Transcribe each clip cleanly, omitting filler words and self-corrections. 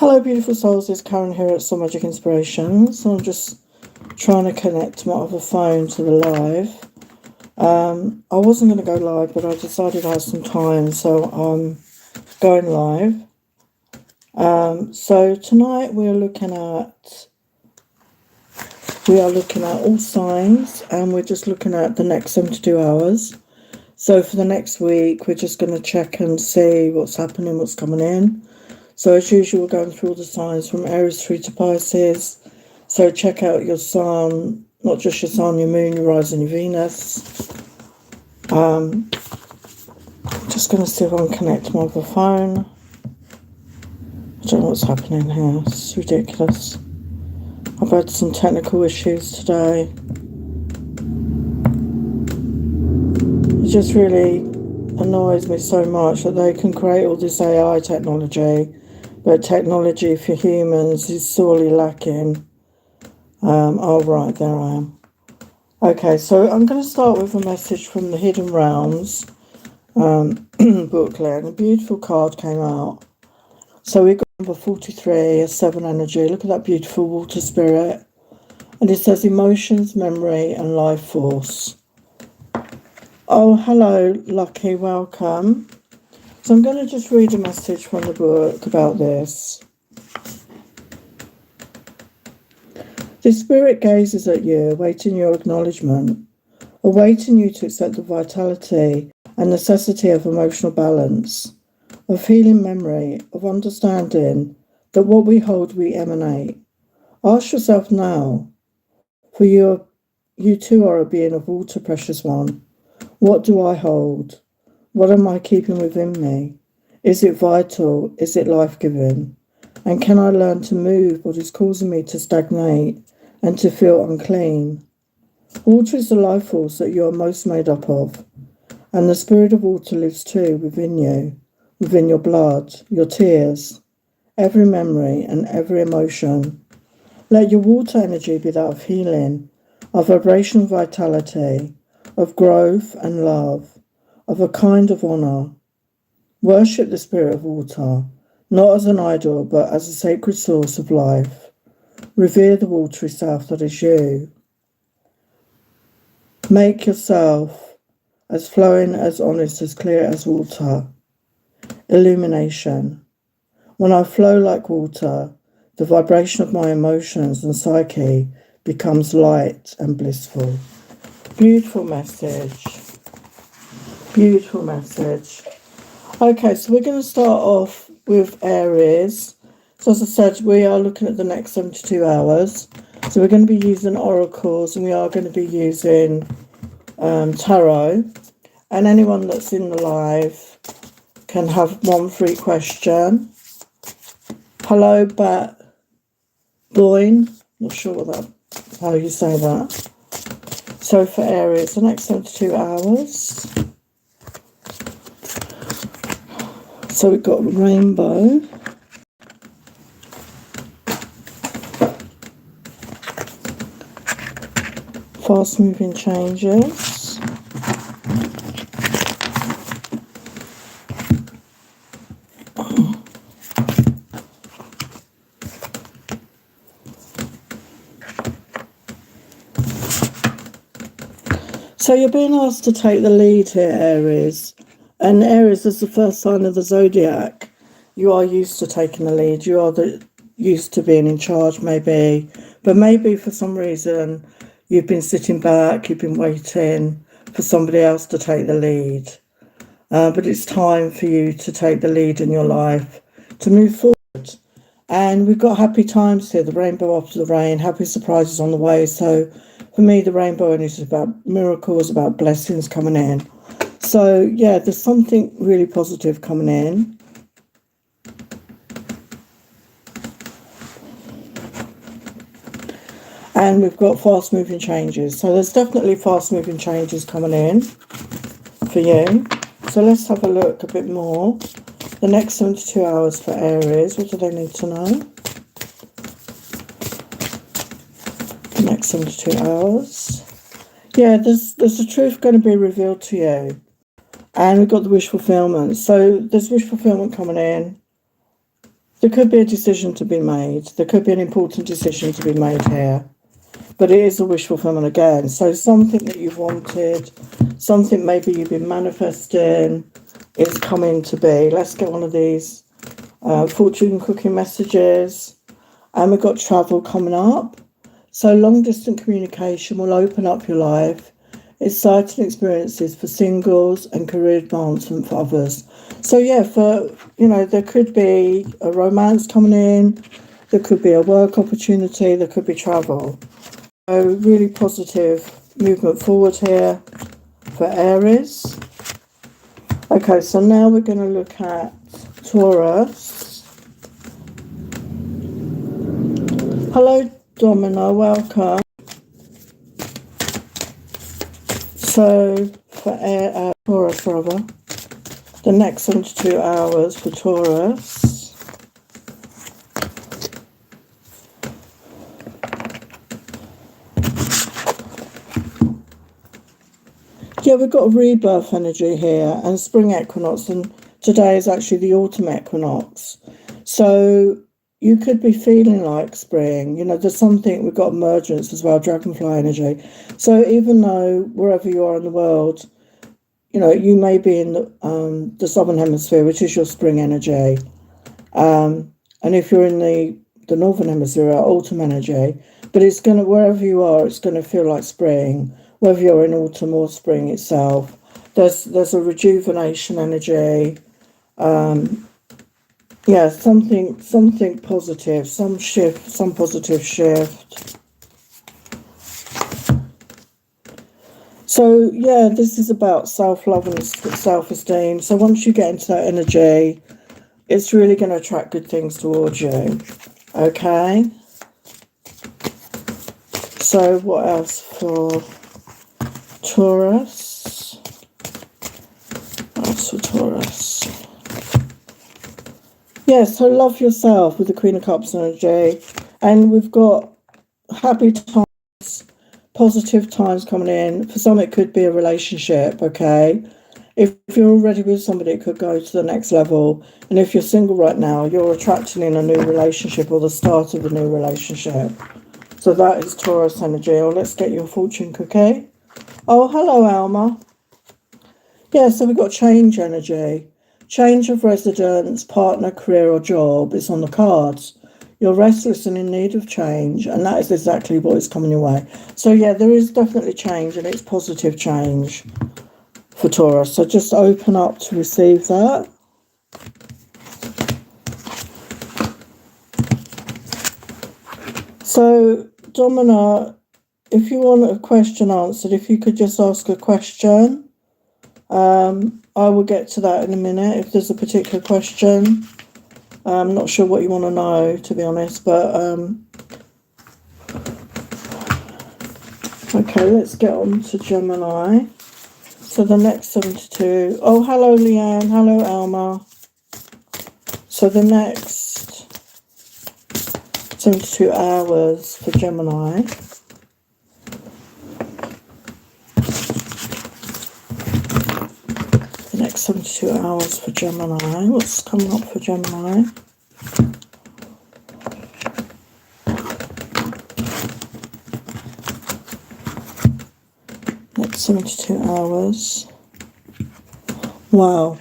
Hello, beautiful souls. It's Karen here at Soul Magic Inspirations. So I'm just trying to connect my other phone to the live. I wasn't going to go live, but I decided I had some time, so I'm going live. So tonight we are looking at all signs, and we're just looking at the next 72 hours. So for the next week, we're just going to check and see what's happening, what's coming in. So as usual, we're going through all the signs from Aries through to Pisces. So check out your sun, not just your sun, your moon, your rising, your Venus. Just going to see if I can connect my other phone. I don't know what's happening here. It's ridiculous. I've had some technical issues today. It just really annoys me so much that they can create all this AI technology, but technology for humans is sorely lacking. Oh, right, there I am. Okay, so I'm going to start with a message from the Hidden Realms booklet, and a beautiful card came out. So we got number 43, a 7 energy. Look at that beautiful water spirit. And it says emotions, memory, and life force. Oh, hello, Lucky, welcome. So I'm going to just read a message from the book about this. The spirit gazes at you, awaiting your acknowledgement, awaiting you to accept the vitality and necessity of emotional balance, of healing memory, of understanding that what we hold we emanate. Ask yourself now, for you too are a being of water, precious one. What do I hold? What am I keeping within me? Is it vital? Is it life-giving? And can I learn to move what is causing me to stagnate and to feel unclean? Water is the life force that you are most made up of, and the spirit of water lives too within you, within your blood, your tears, every memory and every emotion. Let your water energy be that of healing, of vibrational vitality, of growth and love, of a kind of honour. Worship the spirit of water, not as an idol, but as a sacred source of life. Revere the watery self that is you. Make yourself as flowing, as honest, as clear as water. Illumination. When I flow like water, the vibration of my emotions and psyche becomes light and blissful. Beautiful message. Beautiful message. Okay, so we're going to start off with Aries. So as I said, we are looking at the next 72 hours. So we're going to be using oracles, and we are going to be using tarot. And anyone that's in the live can have one free question. Hello, Bat Boyne. Not sure how you say that. So for Aries, the next 72 hours. So we've got rainbow. Fast moving changes. So you're being asked to take the lead here, Aries. And Aries is the first sign of the zodiac. You are used to taking the lead. You are used to being in charge, maybe. But maybe for some reason you've been sitting back, you've been waiting for somebody else to take the lead. But it's time for you to take the lead in your life, to move forward. And we've got happy times here, the rainbow after the rain, happy surprises on the way. So for me, the rainbow is about miracles, about blessings coming in. So yeah, there's something really positive coming in. And we've got fast moving changes. So there's definitely fast moving changes coming in for you. So let's have a look a bit more. The next 72 hours for Aries, what do they need to know? The next 72 hours. Yeah, there's the truth going to be revealed to you. And we've got the wish fulfillment. So there's wish fulfillment coming in. There could be a decision to be made. There could be an important decision to be made here. But it is a wish fulfillment again. So something that you've wanted, something maybe you've been manifesting, is coming to be. Let's get one of these fortune cooking messages. And we've got travel coming up. So long distance communication will open up your life. Exciting experiences for singles and career advancement for others. So yeah, there could be a romance coming in. There could be a work opportunity. There could be travel. So really positive movement forward here for Aries. Okay, so now we're going to look at Taurus. Hello, Domino, welcome. So for Taurus, the next 72 hours for Taurus. Yeah, we've got a rebirth energy here and spring equinox, and today is actually the autumn equinox. So you could be feeling like spring. There's something, we've got emergence as well, dragonfly energy. So even though wherever you are in the world, you may be in the southern hemisphere, which is your spring energy. And if you're in the northern hemisphere, autumn energy. But it's going to, wherever you are, it's going to feel like spring. Whether you're in autumn or spring itself, there's a rejuvenation energy. Yeah, something positive, some positive shift. So yeah, this is about self-love and self-esteem. So once you get into that energy, it's really going to attract good things towards you. Okay. So what else for Taurus? That's for Taurus. Yeah, so love yourself with the Queen of Cups energy. And we've got happy times, positive times coming in. For some, it could be a relationship, okay? If you're already with somebody, it could go to the next level. And if you're single right now, you're attracting in a new relationship or the start of a new relationship. So that is Taurus energy. Oh, let's get your fortune cookie. Oh, hello, Alma. Yeah, so we've got change energy. Change of residence, partner, career or job is on the cards. You're restless and in need of change, and that is exactly what is coming your way. So yeah, there is definitely change, and it's positive change for Taurus. So just open up to receive that. So, Domina, if you want a question answered, if you could just ask a question, I will get to that in a minute if there's a particular question. I'm not sure what you want to know, to be honest, but okay, let's get on to Gemini. So the next 72. Oh, hello, Leanne. Hello, Alma. So the next 72 hours for Gemini. The next 72 hours for Gemini. What's coming up for Gemini? Next 72 hours. Wow.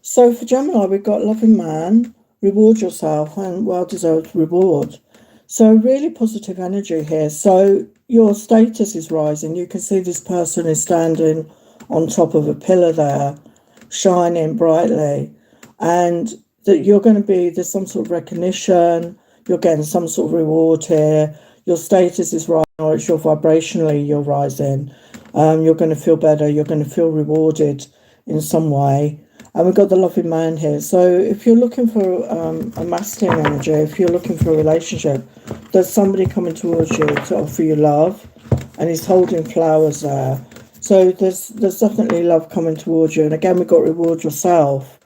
So for Gemini, we've got loving man, reward yourself, and well-deserved reward. So really positive energy here. So your status is rising. You can see this person is standing on top of a pillar there, shining brightly. And that you're going to be, there's some sort of recognition. You're getting some sort of reward here. Your status is rising, or it's your vibrationally you're rising. You're going to feel better. You're going to feel rewarded in some way. And we've got the loving man here. So if you're looking for a masculine energy, if you're looking for a relationship, there's somebody coming towards you to offer you love, and he's holding flowers there. So there's definitely love coming towards you. And again, we've got reward yourself.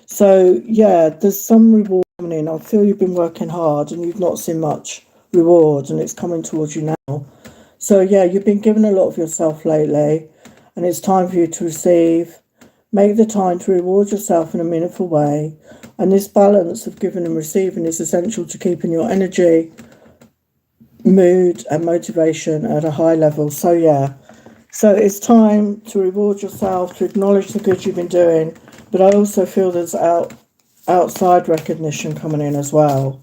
So yeah, there's some reward coming in. I feel you've been working hard and you've not seen much reward, and it's coming towards you now. So yeah, you've been given a lot of yourself lately, and it's time for you to receive Make the time to reward yourself in a meaningful way. And this balance of giving and receiving is essential to keeping your energy, mood, and motivation at a high level. So, yeah. So it's time to reward yourself, to acknowledge the good you've been doing. But I also feel there's outside recognition coming in as well.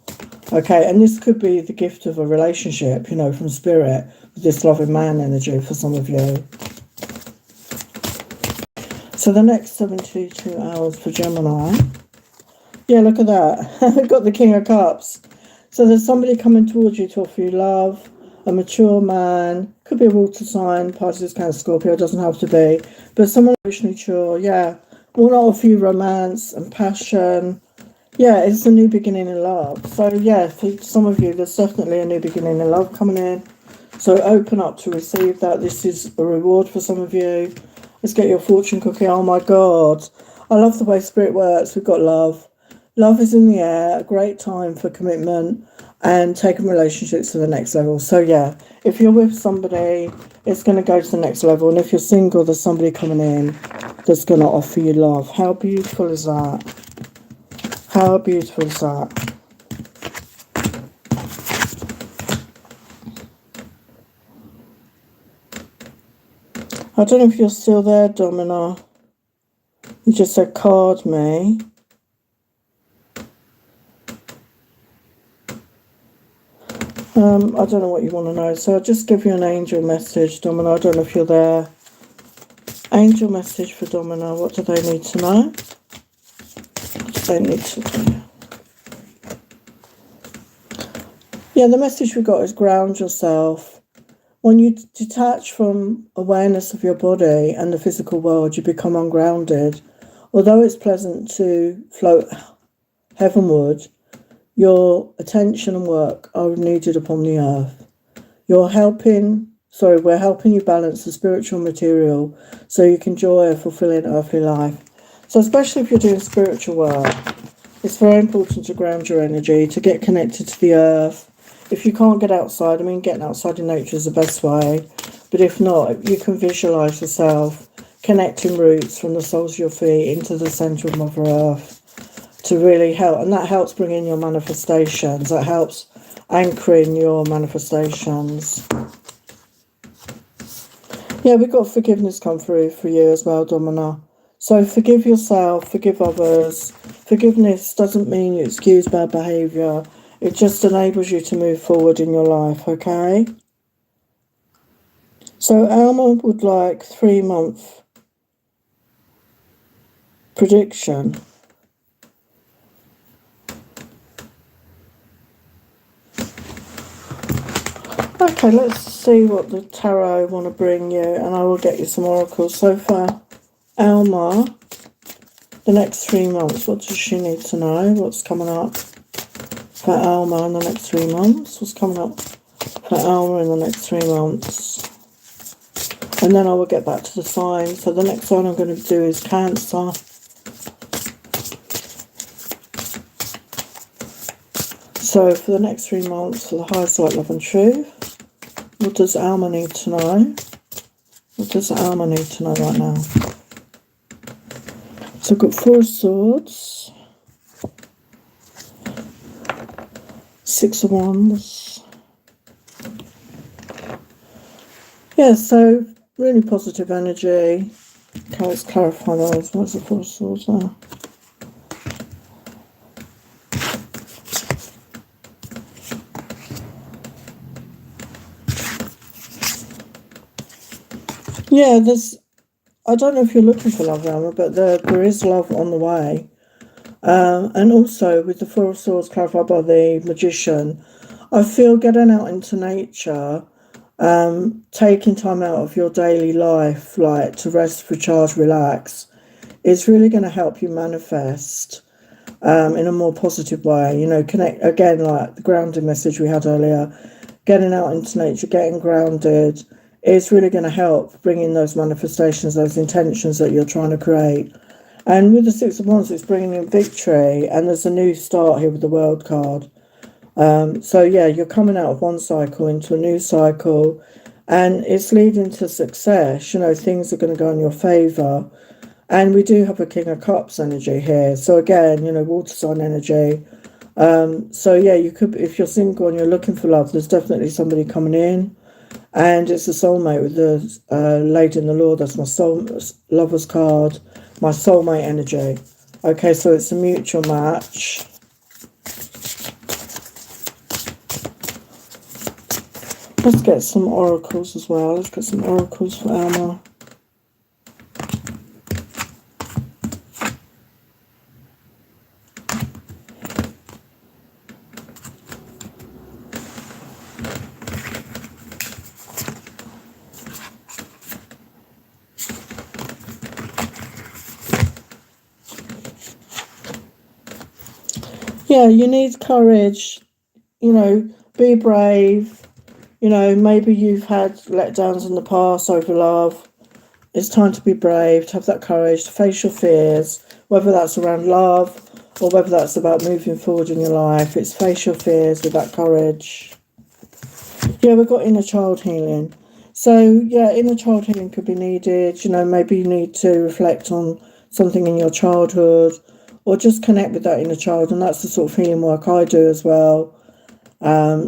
Okay, and this could be the gift of a relationship, from spirit, with this loving man energy for some of you. So the next 72 hours for Gemini. Yeah, look at that. We've got the King of Cups. So there's somebody coming towards you to offer you love, a mature man. Could be a water sign, Pisces, Cancer, Scorpio, doesn't have to be. But someone emotionally mature, yeah. Will not offer you romance and passion. Yeah, it's a new beginning in love. So yeah, for some of you, there's definitely a new beginning in love coming in. So open up to receive that. This is a reward for some of you. Let's get your fortune cookie. Oh my God. I love the way spirit works. We've got love. Love is in the air. A great time for commitment and taking relationships to the next level. So yeah, if you're with somebody, it's going to go to the next level. And if you're single, there's somebody coming in that's going to offer you love. How beautiful is that? How beautiful is that? I don't know if you're still there, Domina. You just said card me. I don't know what you want to know. So I'll just give you an angel message, Domina. I don't know if you're there. Angel message for Domina. What do they need to know? What do they need to know? Yeah, the message we got is ground yourself. When you detach from awareness of your body and the physical world, you become ungrounded. Although it's pleasant to float heavenward, your attention and work are needed upon the earth. We're helping you balance the spiritual and material so you can enjoy a fulfilling earthly life. So especially if you're doing spiritual work, it's very important to ground your energy, to get connected to the earth. If you can't get outside, getting outside in nature is the best way. But if not, you can visualise yourself connecting roots from the soles of your feet into the centre of Mother Earth to really help. And that helps bring in your manifestations. That helps anchoring your manifestations. Yeah, we've got forgiveness come through for you as well, Domina. So forgive yourself, forgive others. Forgiveness doesn't mean you excuse bad behaviour. It just enables you to move forward in your life, okay? So Alma would like 3-month prediction. Okay, let's see what the tarot want to bring you, and I will get you some oracles. So far, Alma, the next 3 months, what does she need to know? What's coming up for Alma in the next 3 months? What's coming up for Alma in the next 3 months? And then I will get back to the sign. So the next one I'm going to do is Cancer. So for the next 3 months, for the highest light, love and truth, what does Alma need to know? What does Alma need to know right now? So I've got 4 of Swords, 6 of Wands. Yeah, so really positive energy. Okay, let's clarify those. What's the 4 of Swords now? Yeah, I don't know if you're looking for love, Alma, but there is love on the way. And also with the 4 of Swords clarified by the Magician, I feel getting out into nature, taking time out of your daily life, like to rest, recharge, relax, is really going to help you manifest in a more positive way. Connect again, like the grounding message we had earlier. Getting out into nature, getting grounded, is really going to help bring in those manifestations, those intentions that you're trying to create. And with the 6 of Wands, it's bringing in victory, and there's a new start here with the World card. So yeah, you're coming out of one cycle into a new cycle, and it's leading to success. Things are going to go in your favour. And we do have a King of Cups energy here. So again, you know, water sign energy. So yeah, you could, if you're single and you're looking for love, there's definitely somebody coming in. And it's a soulmate with the Lady in the Lord. That's my soul lover's card, my soulmate energy. Okay, so it's a mutual match. Let's get some oracles as well. Let's get some oracles for Alma. Yeah, you need courage, you know, be brave. You know, maybe you've had letdowns in the past over love. It's time to be brave, to have that courage, to face your fears, whether that's around love or whether that's about moving forward in your life. It's face your fears with that courage. Yeah, we've got inner child healing. So, yeah, inner child healing could be needed. You know, maybe you need to reflect on something in your childhood or just connect with that inner child. And that's the sort of healing work I do as well.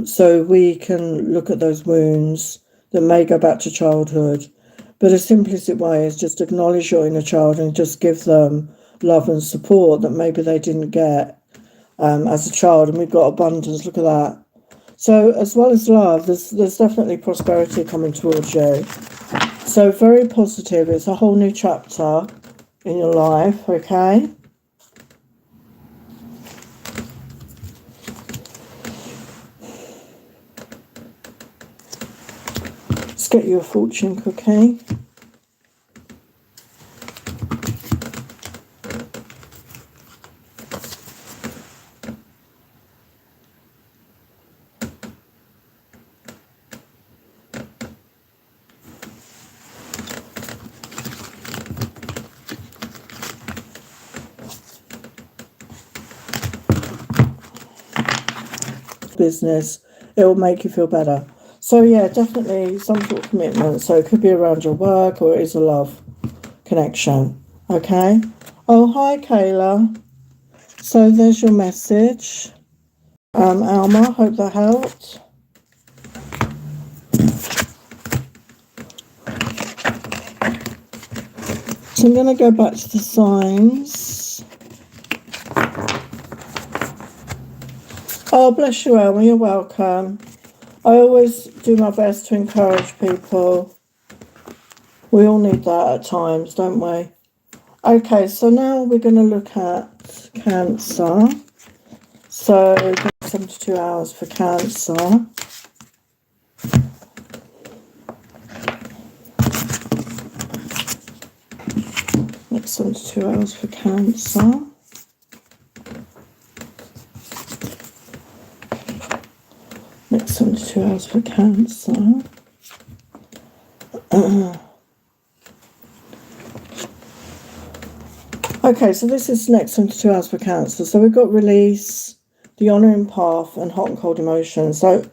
So we can look at those wounds that may go back to childhood. But a simplistic way is just acknowledge your inner child and just give them love and support that maybe they didn't get as a child. And we've got abundance. Look at that. So as well as love, there's definitely prosperity coming towards you. So very positive. It's a whole new chapter in your life, okay? Let's get you a fortune cookie. Business, it will make you feel better. So yeah, definitely some sort of commitment. So it could be around your work or it is a love connection. Okay. Oh, hi Kayla. So there's your message. Alma, hope that helped. So I'm going to go back to the signs. Oh, bless you, Alma. You're welcome. I always do my best to encourage people. We all need that at times, don't we? Okay, so now we're going to look at Cancer. So 72 hours for Cancer. Next 72 hours for Cancer. Next 72 hours for Cancer. Okay, so this is next 72 hours for Cancer. So we've got release, the honouring path, and hot and cold emotions. So,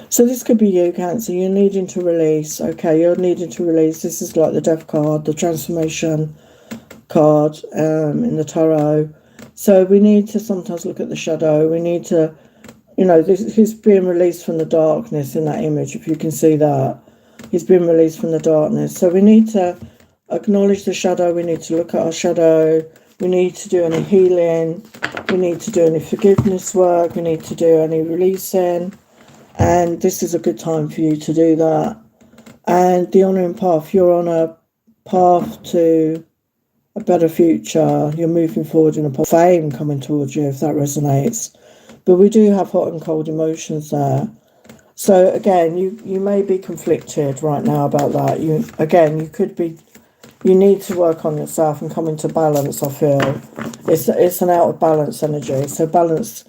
so this could be you, Cancer. You're needing to release. Okay, you're needing to release. This is like the Death card, the transformation card in the tarot. So we need to sometimes look at the shadow. We need to, you know, he's being released from the darkness in that image, if you can see that. He's been released from the darkness. So we need to acknowledge the shadow. We need to look at our shadow. We need to do any healing. We need to do any forgiveness work. We need to do any releasing. And this is a good time for you to do that. And the honouring path, you're on a path to a better future. You're moving forward in a path. Fame coming towards you, if that resonates. But we do have hot and cold emotions there. So again, you may be conflicted right now about that. You need to work on yourself and come into balance, I feel. It's an out of balance energy. So balance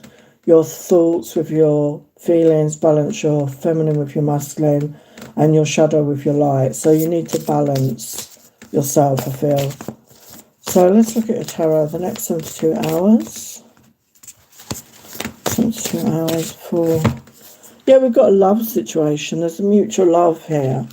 your thoughts with your feelings, balance your feminine with your masculine, and your shadow with your light. So you need to balance yourself, I feel. So let's look at your tarot the next 72 hours. 72 hours for... Yeah, we've got a love situation. There's a mutual love here.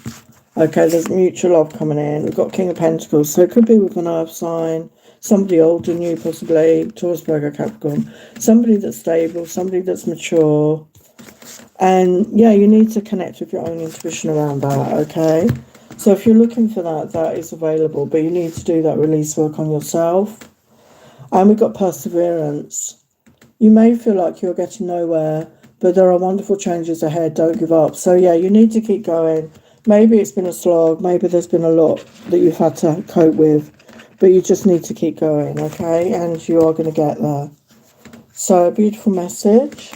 Okay, there's mutual love coming in. We've got King of Pentacles. So it could be with an earth sign, somebody older than you, possibly, Taurus, Virgo, Capricorn. Somebody that's stable, somebody that's mature. And yeah, you need to connect with your own intuition around that, okay? So if you're looking for that, that is available, but you need to do that release work on yourself. And we've got perseverance. You may feel like you're getting nowhere, but there are wonderful changes ahead. Don't give up. So yeah, you need to keep going. Maybe it's been a slog. Maybe there's been a lot that you've had to cope with, but you just need to keep going, okay? And you are going to get there. So a beautiful message.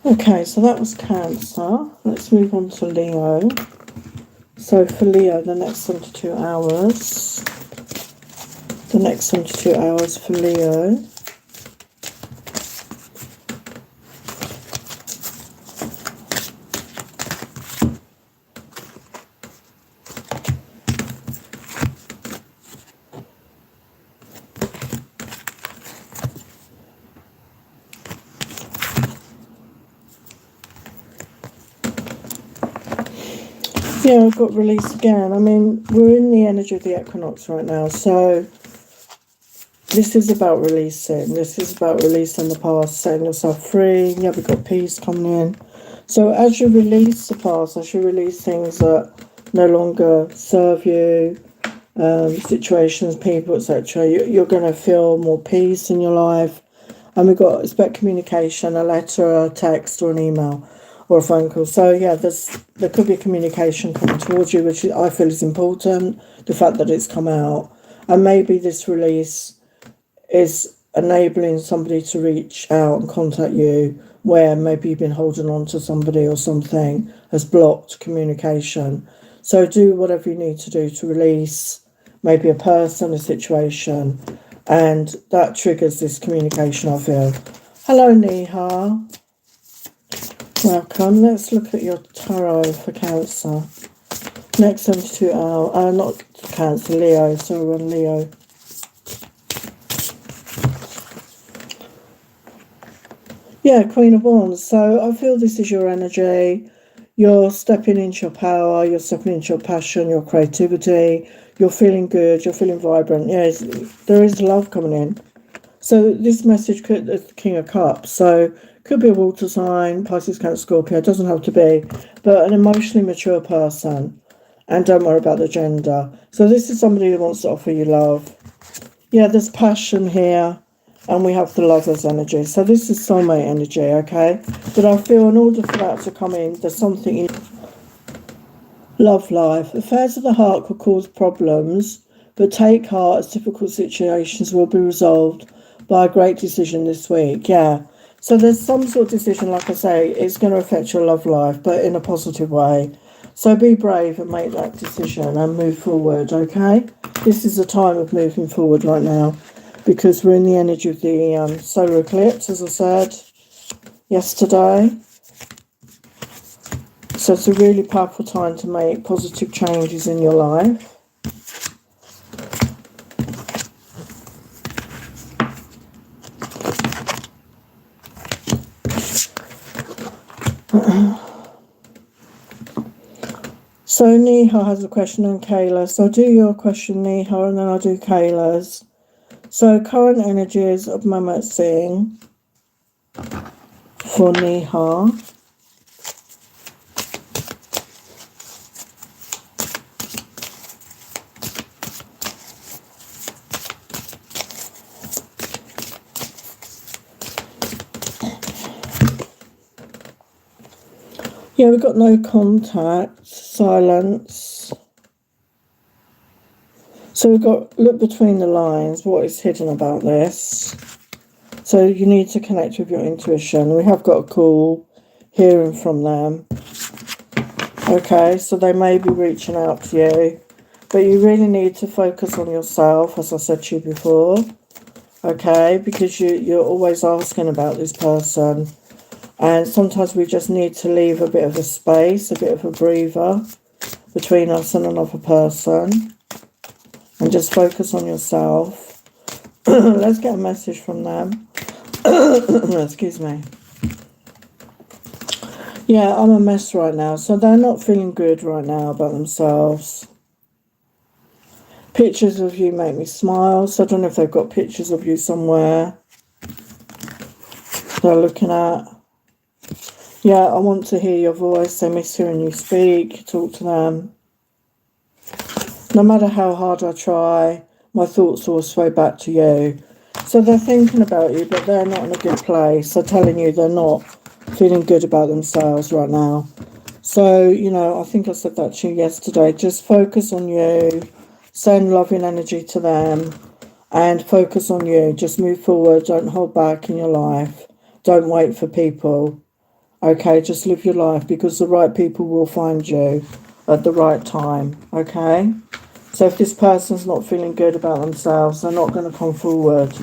Okay, so that was Cancer. Let's move on to Leo. So for Leo, the next 72 hours. The next 72 hours for Leo. Yeah, I've got release again. I mean, we're in the energy of the equinox right now, so this is about releasing. This is about releasing the past, setting yourself free. Yeah, we've got peace coming in. So as you release the past, as you release things that no longer serve you, situations, people, etc., you're going to feel more peace in your life. And we've got, expect communication, a letter, a text, or an email, or a phone call. So yeah, there could be communication coming towards you, which I feel is important, the fact that it's come out. And maybe this release is enabling somebody to reach out and contact you, where maybe you've been holding on to somebody or something has blocked communication. So do whatever you need to do to release maybe a person, a situation, and that triggers this communication, I feel. Hello, Neha. Welcome. Let's look at your tarot for Cancer. Next 72 hours. Not Cancer, Leo. So we're on Leo. Yeah, Queen of Wands. So I feel this is your energy. You're stepping into your power. You're stepping into your passion, your creativity. You're feeling good. You're feeling vibrant. Yes, there is love coming in. So this message could, the King of Cups. So could be a water sign, Pisces, Cancer, Scorpio. It doesn't have to be, but an emotionally mature person. And don't worry about the gender. So this is somebody who wants to offer you love. Yeah, there's passion here. And we have the Lover's energy. So this is soulmate energy, okay? But I feel in order for that to come in, there's something in love life. Affairs of the heart could cause problems, but take heart as difficult situations will be resolved by a great decision this week. Yeah. So there's some sort of decision, like I say, it's going to affect your love life, but in a positive way. So be brave and make that decision and move forward, okay? This is a time of moving forward right now, because we're in the energy of the solar eclipse, as I said yesterday. So it's a really powerful time to make positive changes in your life. So Neha has a question on Kayla. So I'll do your question, Neha, and then I'll do Kayla's. So current energies of Mehmet Singh for Neha. Yeah, we've got no contact, silence. So we've got look between the lines, what is hidden about this. So you need to connect with your intuition. We have got a call, hearing from them. Okay, so they may be reaching out to you, but you really need to focus on yourself, as I said to you before. Okay, because you're always asking about this person. And sometimes we just need to leave a bit of a space, a bit of a breather between us and another person. and just focus on yourself. Let's get a message from them. Excuse me. Yeah, I'm a mess right now. So they're not feeling good right now about themselves. Pictures of you make me smile. So I don't know if they've got pictures of you somewhere they're looking at. Yeah, I want to hear your voice. They miss hearing you speak. Talk to them. No matter how hard I try, my thoughts always sway back to you. So they're thinking about you, but they're not in a good place. They're telling you they're not feeling good about themselves right now. So, you know, I think I said that to you yesterday. Just focus on you. Send loving energy to them. And focus on you. Just move forward. Don't hold back in your life. Don't wait for people. Okay, just live your life, because the right people will find you at the right time. Okay? So if this person's not feeling good about themselves, they're not going to come forward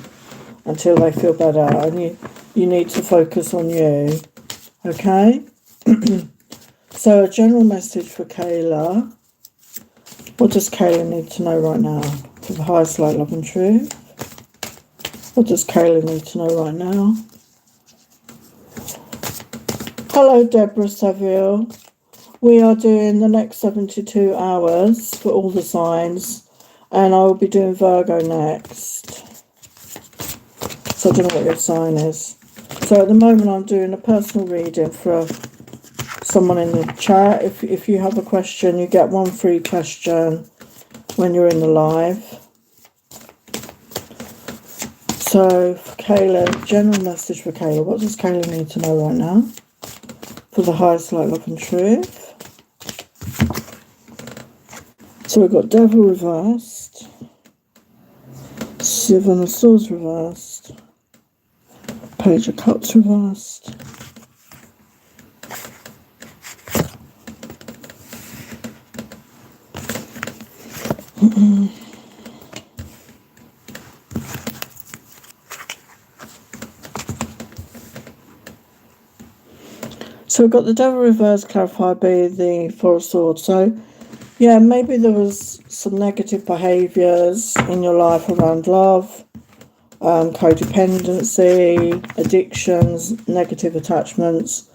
until they feel better. And you need to focus on you. Okay? So a general message for Kayla. What does Kayla need to know right now? For the highest light, love and truth. What does Kayla need to know right now? Hello, Deborah Saville. We are doing the next 72 hours for all the signs, and I will be doing Virgo next. So I don't know what your sign is. So at the moment I'm doing a personal reading for someone in the chat. If you have a question, you get one free question when you're in the live. So for Kayla, general message for Kayla. What does Kayla need to know right now? For the highest light, love and truth. So we've got Devil reversed, Seven of Swords reversed, Page of Cups reversed, so we've got the Devil reversed clarified by the Four of Swords. So yeah, maybe there was some negative behaviours in your life around love, codependency, addictions, negative attachments.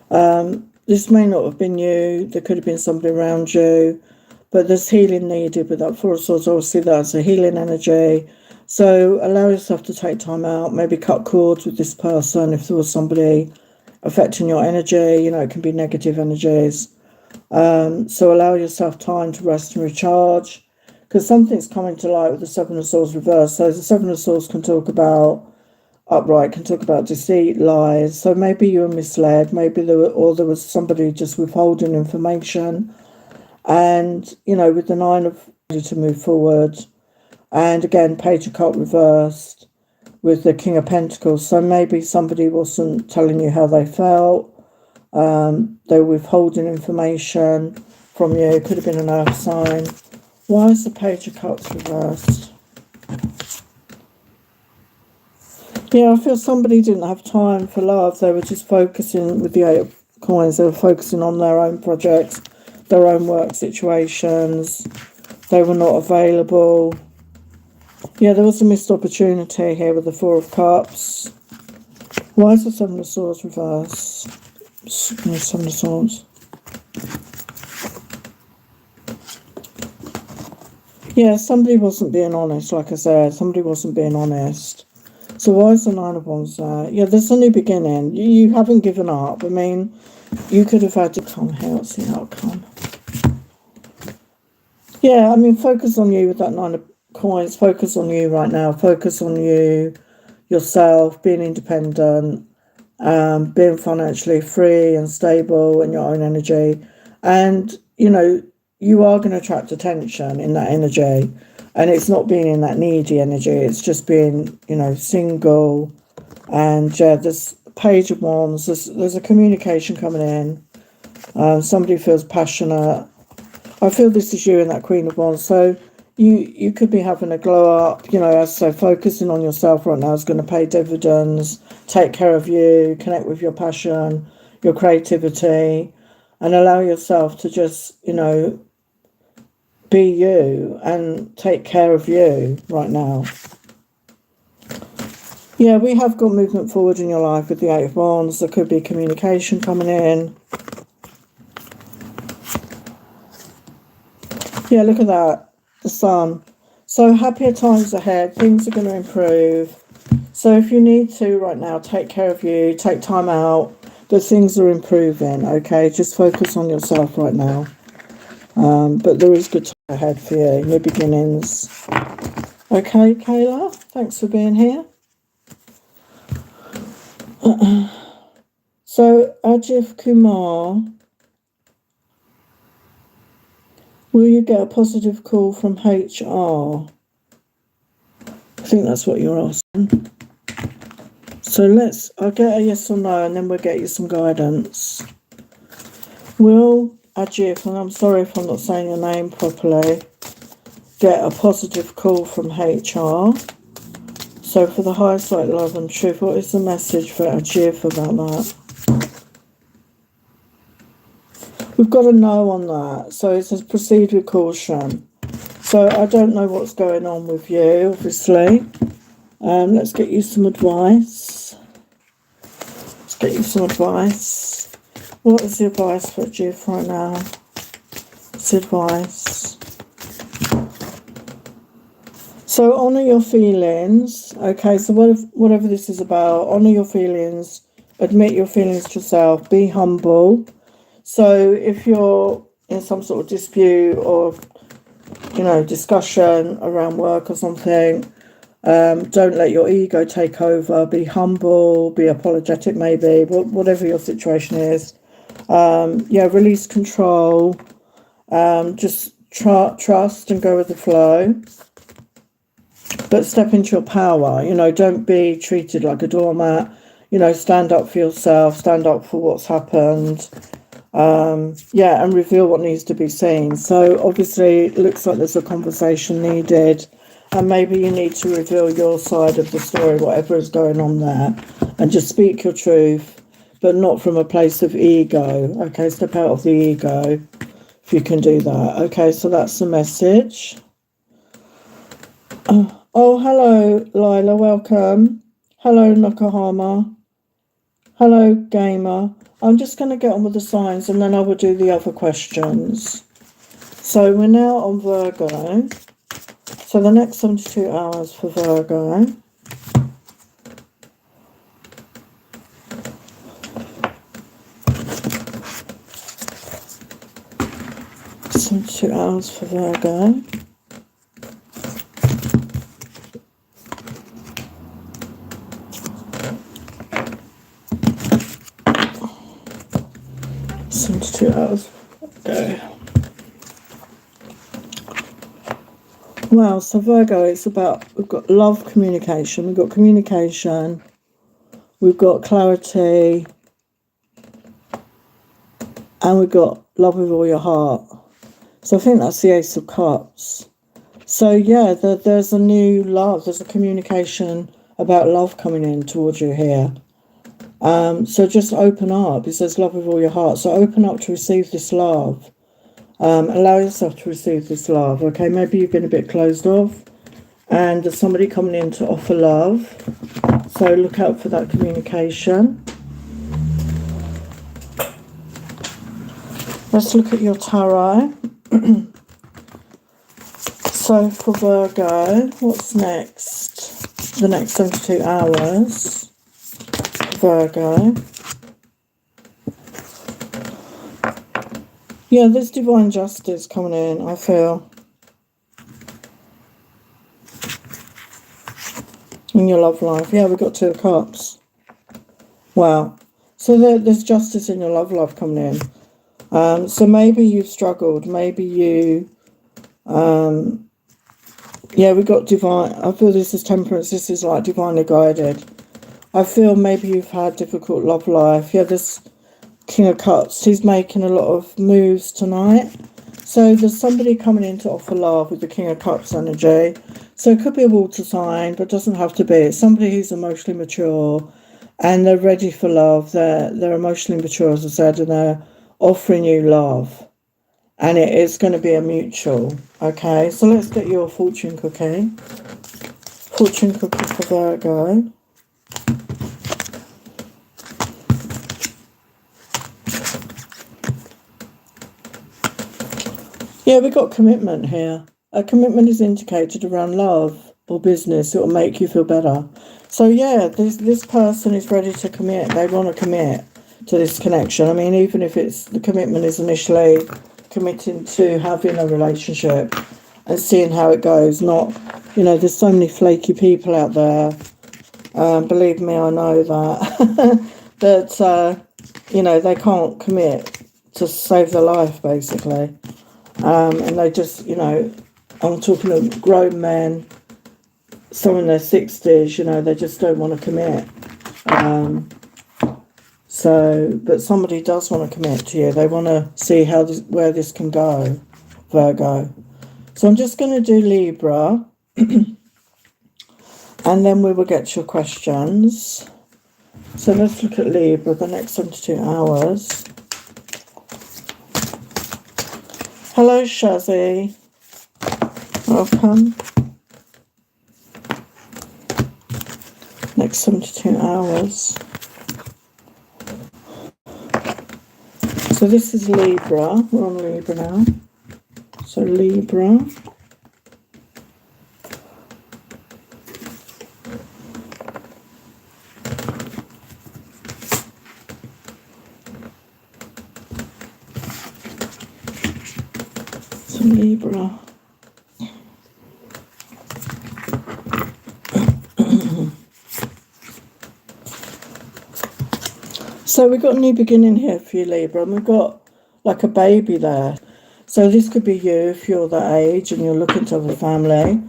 This may not have been you. There could have been somebody around you, but there's healing needed with that Four of Swords. Obviously, that's a healing energy. So allow yourself to take time out. Maybe cut cords with this person if there was somebody affecting your energy. You know, it can be negative energies. So allow yourself time to rest and recharge, because something's coming to light with the Seven of Swords reversed. So the Seven of Swords can talk about upright, can talk about deceit, lies. So maybe you were misled, maybe there was somebody just withholding information. And, you know, with the Nine of to move forward. And again, Page of Cups reversed with the King of Pentacles. So maybe somebody wasn't telling you how they felt. They were withholding information from you. It could have been an earth sign. Why is the Page of Cups reversed? Yeah, I feel somebody didn't have time for love. They were just focusing with the Eight of Coins. They were focusing on their own projects, their own work situations. They were not available. Yeah, there was a missed opportunity here with the Four of Cups. Why is the Seven of Swords reversed? Seven of Swords. Yeah, somebody wasn't being honest, like I said. Somebody wasn't being honest. So why is the Nine of Wands there? Yeah, there's a new beginning. You haven't given up. I mean, you could have had to come here. Let's see the outcome. Yeah, I mean, focus on you with that Nine of Coins. Focus on you right now. Focus on you, yourself, being independent, being financially free and stable in your own energy. And, you know, you are going to attract attention in that energy. And it's not being in that needy energy. It's just being, you know, single. And yeah, there's Page of Wands. There's a communication coming in. Somebody feels passionate. I feel this is you and that Queen of Wands. So you could be having a glow up. You know, as I say, focusing on yourself right now is going to pay dividends. Take care of you. Connect with your passion, your creativity, and allow yourself to just, you know, be you and take care of you right now. Yeah, we have got movement forward in your life with the Eight of Wands. There could be communication coming in. Yeah, look at that. The Sun. So happier times ahead. Things are going to improve. So if you need to right now, take care of you. Take time out. But things are improving, okay? Just focus on yourself right now. But there is good time ahead for you. New beginnings. Okay, Kayla. Thanks for being here. So, Ajif Kumar, will you get a positive call from HR? I think that's what you're asking. So I'll get a yes or no, and then we'll get you some guidance. Will Ajif, and I'm sorry if I'm not saying your name properly, get a positive call from HR? So for the highest light, love and truth, what is the message for Ajif about that? We've got a no on that. So it says proceed with caution. So I don't know what's going on with you, obviously. Let's get you some advice. What is the advice for Ajif right now? What's the advice? So honour your feelings. Okay, so whatever this is about, honour your feelings. Admit your feelings to yourself. Be humble. So if you're in some sort of dispute or, discussion around work or something, don't let your ego take over. Be humble, be apologetic maybe, whatever your situation is. Release control. Just trust and go with the flow. But step into your power. Don't be treated like a doormat. Stand up for yourself. Stand up for what's happened. And reveal what needs to be seen. So obviously it looks like there's a conversation needed, and maybe you need to reveal your side of the story, whatever is going on there, and just speak your truth, but not from a place of ego. Okay, step out of the ego if you can do that. Okay, so that's the message. Oh, hello, Lila, welcome. Hello, Nakahama. Hello, Gamer. I'm just going to get on with the signs and then I will do the other questions. So we're now on Virgo. So the next 72 hours for Virgo. Two hours for Virgo. Okay. Wow, so Virgo, it's about, we've got love, communication, we've got clarity, and we've got love with all your heart. So I think that's the Ace of Cups. So yeah, there's a new love, there's a communication about love coming in towards you here. So just open up. It says love with all your heart. So open up to receive this love. Allow yourself to receive this love. Okay, maybe you've been a bit closed off and there's somebody coming in to offer love. So look out for that communication. Let's look at your tarot. So for Virgo, what's next? The next 72 hours. Virgo. Yeah, there's divine justice coming in, I feel. In your love life. Yeah, we've got Two of Cups. Wow. So there's justice in your love life coming in. So maybe you've struggled. Maybe you... we've got divine... I feel this is temperance. This is like divinely guided. I feel maybe you've had difficult love life. Yeah, this King of Cups, he's making a lot of moves tonight. So there's somebody coming in to offer love with the King of Cups energy. So it could be a water sign, but doesn't have to be. It's somebody who's emotionally mature and they're ready for love. They're emotionally mature, as I said, and they're offering you love. and it is going to be a mutual. Okay, so let's get your fortune cookie. Fortune cookie for Virgo. Yeah, we got commitment here. A commitment is indicated around love or business. It will make you feel better. So yeah, this person is ready to commit. They want to commit to this connection. I mean, even if it's the commitment is initially committing to having a relationship and seeing how it goes. Not, there's so many flaky people out there. Believe me, I know that. that, they can't commit to save their life, basically. And they just, I'm talking of grown men, some in their 60s, they just don't want to commit. But somebody does want to commit to you. They want to see where this can go, Virgo. So I'm just going to do Libra, and then we will get to your questions. So let's look at Libra, the next 72 hours. Hello, Shazzy. Welcome. Next 72 hours. So this is Libra. We're on Libra now. So Libra. So Libra. So we've got a new beginning here for you, Libra, and we've got like a baby there. So this could be you if you're that age and you're looking to have a family.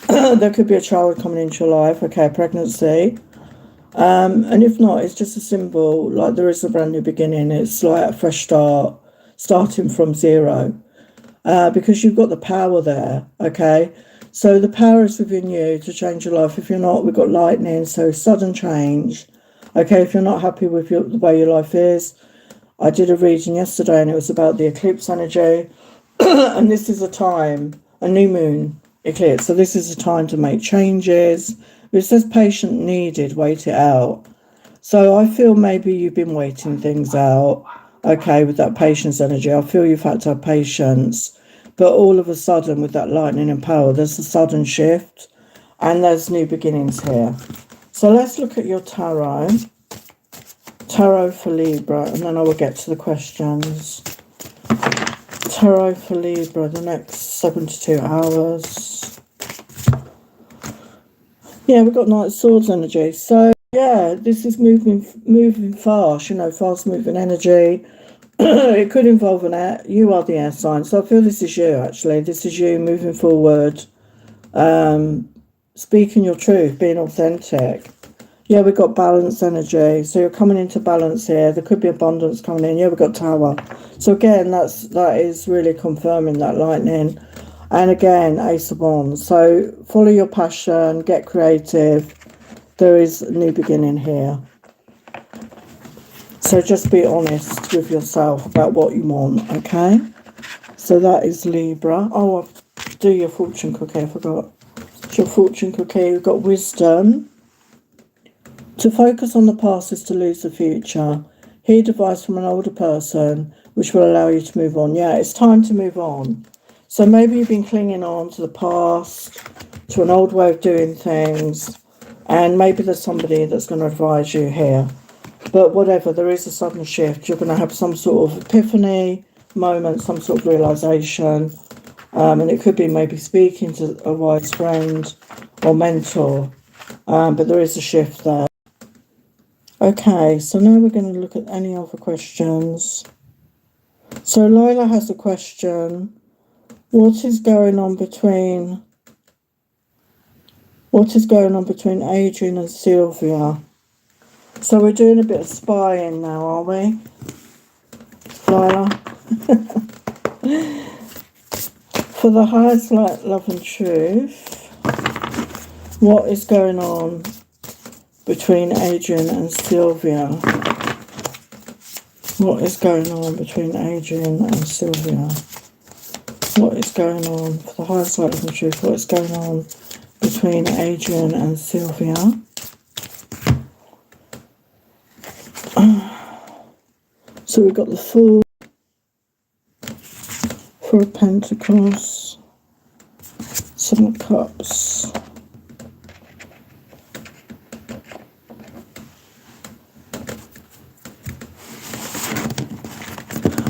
There could be a child coming into your life, okay, pregnancy. And if not, it's just a symbol, like there is a brand new beginning. It's like a fresh start, starting from zero. Because you've got the power there, okay? So the power is within you to change your life. If you're not, we've got lightning, so sudden change. Okay, if you're not happy with the way your life is, I did a reading yesterday and it was about the eclipse energy. And this is a time, a new moon eclipse. So this is a time to make changes. It says patient needed, wait it out. So I feel maybe you've been waiting things out, okay, with that patience energy. I feel you've had to have patience. But all of a sudden, with that lightning and power, there's a sudden shift and there's new beginnings here. So let's look at your tarot. Tarot for Libra, and then I will get to the questions. Tarot for Libra, the next 72 hours. Yeah, we've got Knight of Swords energy. So, yeah, this is moving fast, fast moving energy. It could involve an air. You are the air sign. So I feel this is you, actually. This is you moving forward. Speaking your truth, being authentic. Yeah, we've got balance energy. So you're coming into balance here. There could be abundance coming in. Yeah, we've got Tower. So again, that is really confirming that lightning. And again, Ace of Wands. So follow your passion, get creative. There is a new beginning here. So just be honest with yourself about what you want, okay? So that is Libra. Oh, I'll do your fortune cookie, I forgot. It's your fortune cookie. We've got wisdom. To focus on the past is to lose the future. Hear advice from an older person, which will allow you to move on. Yeah, it's time to move on. So maybe you've been clinging on to the past, to an old way of doing things, and maybe there's somebody that's going to advise you here. But whatever, there is a sudden shift. You're going to have some sort of epiphany moment, some sort of realization. And it could be maybe speaking to a wise friend or mentor. But there is a shift there. Okay, so now we're going to look at any other questions. So Lila has a question. What is going on between Adrian and Sylvia? So we're doing a bit of spying now, are we, Lila? For the highest light, love and truth, what is going on between Adrian and Sylvia? What is going on between Adrian and Sylvia? what is going on for the highest light, love and truth, what is going on between Adrian and Sylvia. So we've got the Fool, Four of Pentacles, Seven of Cups,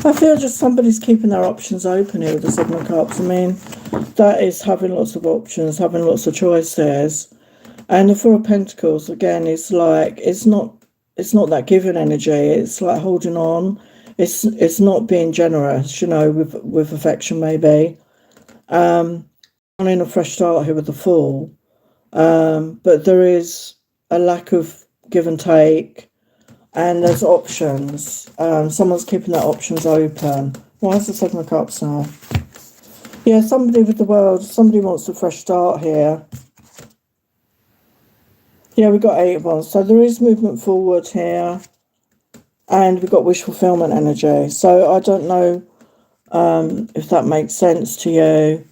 I feel just somebody's keeping their options open here with the Seven of Cups. I mean, that is having lots of options, having lots of choices. And the Four of Pentacles, again, is like, it's not that giving energy. It's like holding on. It's not being generous, you know, with affection maybe. Wanting a fresh start here with the Fool. But there is a lack of give and take. And there's options. Someone's keeping their options open. Why is the Seven of Cups now? Yeah, somebody with the World. Somebody wants a fresh start here. Yeah, we've got Eight of Wands. So there is movement forward here. And we've got wish fulfillment energy. So I don't know if that makes sense to you.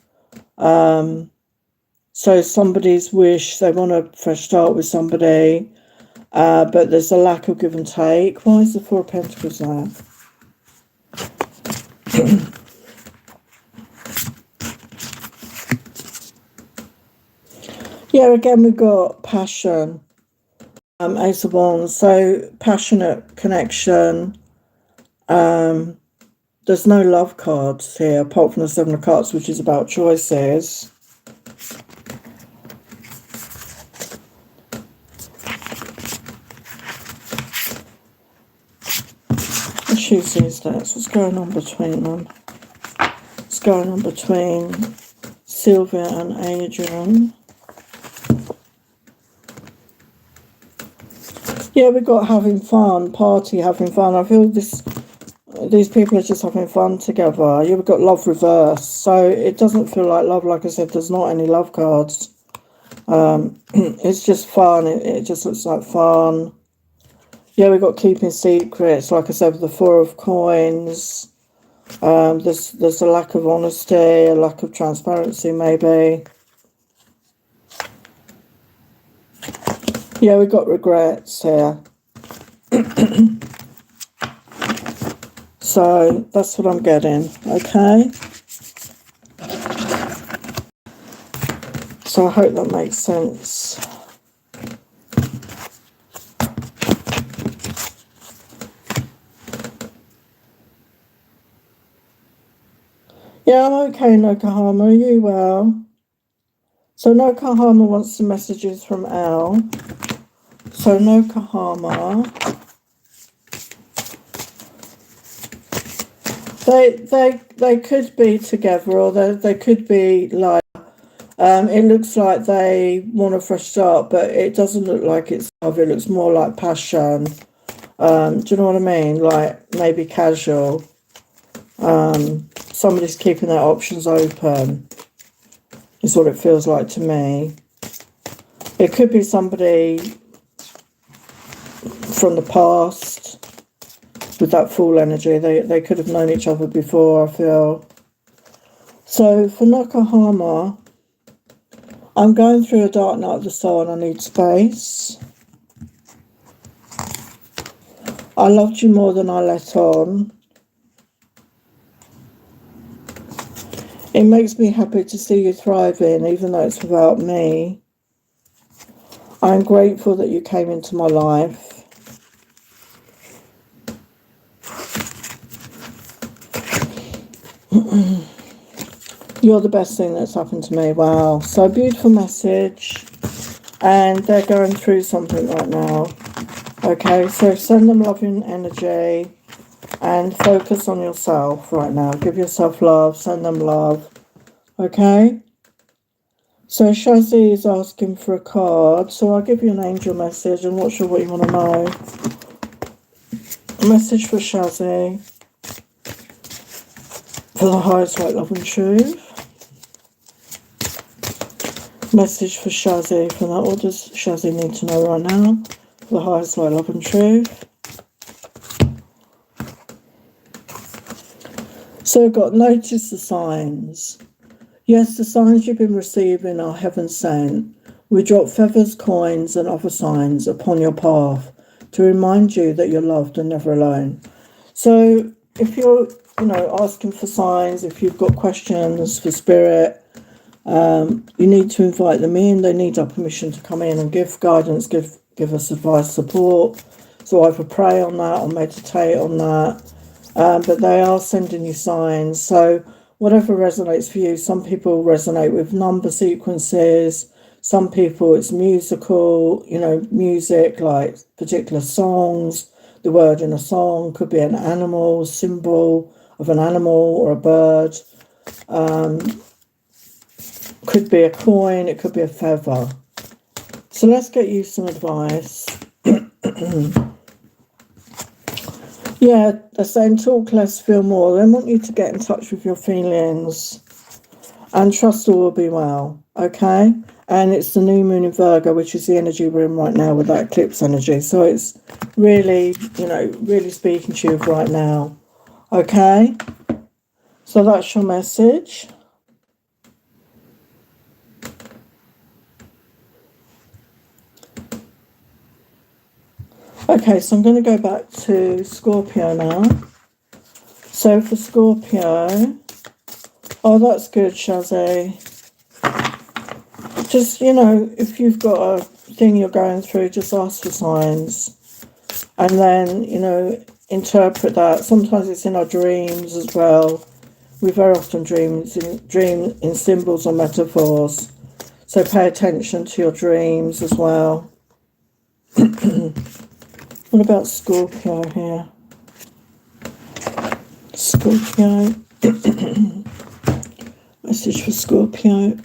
So somebody's wish, they want a fresh start with somebody. But there's a lack of give and take. Why is the Four of Pentacles there? Yeah, again, we've got passion. Ace of Wands. So, passionate connection. There's no love cards here, apart from the Seven of Cups, which is about choices. Choose these decks. What's going on between them? What's going on between Sylvia and Adrian? Yeah, we've got having fun, party, having fun. I feel these people are just having fun together. Yeah, we've got love reverse. So it doesn't feel like love. Like I said, there's not any love cards. It's just fun. It just looks like fun. Yeah, we've got keeping secrets, like I said, with the Four of Coins. There's a lack of honesty, a lack of transparency, maybe. Yeah, we've got regrets here. So, that's what I'm getting, okay? So, I hope that makes sense. Yeah, I'm okay, No Kahama. Are you well? So, No Kahama wants some messages from Al. So, No Kahama. They could be together, or they could be like, it looks like they want a fresh start, but it doesn't look like it's love. It looks more like passion. Do you know what I mean? Like maybe casual. Somebody's keeping their options open is what it feels like to me. It could be somebody from the past with that Fool energy. They could have known each other before, I feel. So for No Kahama, I'm going through a dark night of the soul and I need space. I loved you more than I let on. It makes me happy to see you thriving, even though it's without me. I'm grateful that you came into my life. You're the best thing that's happened to me. Wow. So beautiful message. And they're going through something right now. Okay, so send them loving energy. And focus on yourself right now. Give yourself love. Send them love. Okay? So Shazzy is asking for a card. So I'll give you an angel message. I'm not sure what you want to know. A message for Shazzy. For the highest light, love and truth. Message for Shazzy for that. What does Shazzy need to know right now? For the highest light, love and truth. So we've got notice the signs. Yes, the signs you've been receiving are heaven sent. We drop feathers, coins, and other signs upon your path to remind you that you're loved and never alone. So if you're, asking for signs, if you've got questions for spirit, you need to invite them in. They need our permission to come in and give guidance, give us advice, support. So either pray on that or meditate on that. But they are sending you signs. So whatever resonates for you. Some people resonate with number sequences. Some people it's musical, music like particular songs. The word in a song could be an animal, symbol of an animal or a bird. Could be a coin, it could be a feather. So let's get you some advice. Yeah, they're saying talk less, feel more. They want you to get in touch with your feelings and trust all will be well, okay? And it's the new moon in Virgo, which is the energy we're in right now with that eclipse energy. So it's really, really speaking to you right now, okay? So that's your message. Okay, so I'm going to go back to Scorpio now. So for Scorpio, oh, that's good, Shazzy. Just, if you've got a thing you're going through, just ask for signs. And then, interpret that. Sometimes it's in our dreams as well. We very often dream in symbols or metaphors. So pay attention to your dreams as well. What about Scorpio here? Scorpio. Message for Scorpio.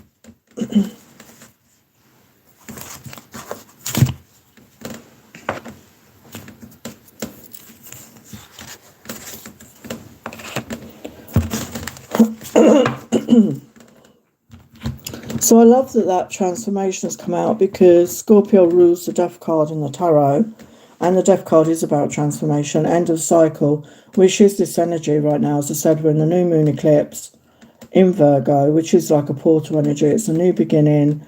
So I love that transformation has come out because Scorpio rules the Death card in the tarot. And the Death card is about transformation, end of cycle, which is this energy right now. As I said, we're in the new moon eclipse in Virgo, which is like a portal energy. It's a new beginning,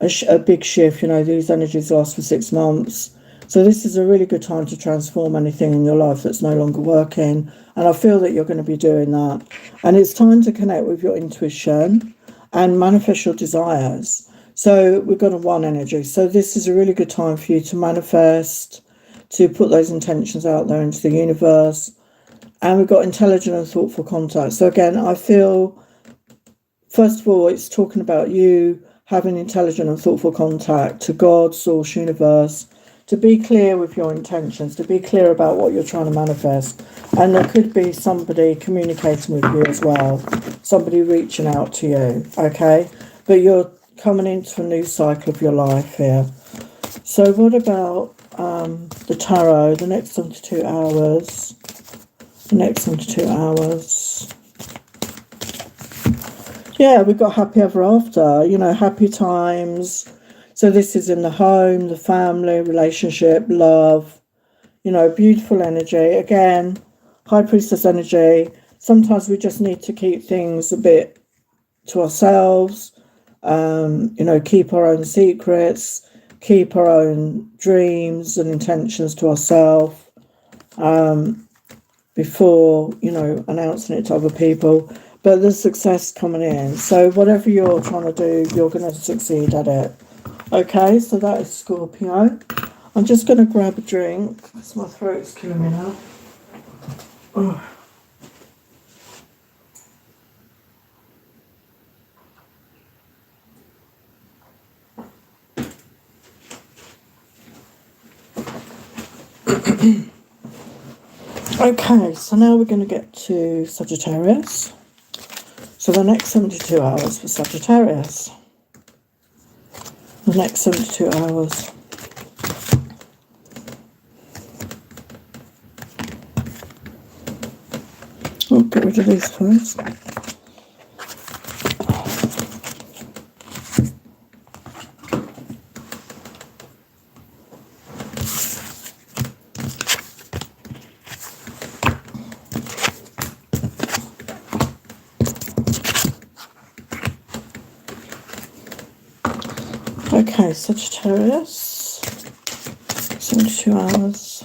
a big shift. These energies last for 6 months. So this is a really good time to transform anything in your life that's no longer working. And I feel that you're going to be doing that. And it's time to connect with your intuition and manifest your desires. So we've got a 1 energy. So this is a really good time for you to manifest, to put those intentions out there into the universe. And we've got intelligent and thoughtful contact. So again, I feel, first of all, it's talking about you having intelligent and thoughtful contact to God, source, universe, to be clear with your intentions, to be clear about what you're trying to manifest. And there could be somebody communicating with you as well, somebody reaching out to you, okay? But you're coming into a new cycle of your life here. So what about the tarot, the next 72 hours? The next 72 hours. Yeah, we've got happy ever after, happy times. So this is in the home, the family, relationship, love, beautiful energy. Again, High Priestess energy. Sometimes we just need to keep things a bit to ourselves, keep our own secrets, keep our own dreams and intentions to ourselves before, announcing it to other people. But there's success coming in. So whatever you're trying to do, you're going to succeed at it. Okay, so that is Scorpio. I'm just going to grab a drink because my throat's killing me now. Oh. Okay, so now we're going to get to Sagittarius. So the next 72 hours for Sagittarius. The next 72 hours. I'll get rid of these first. Sagittarius, 72 hours.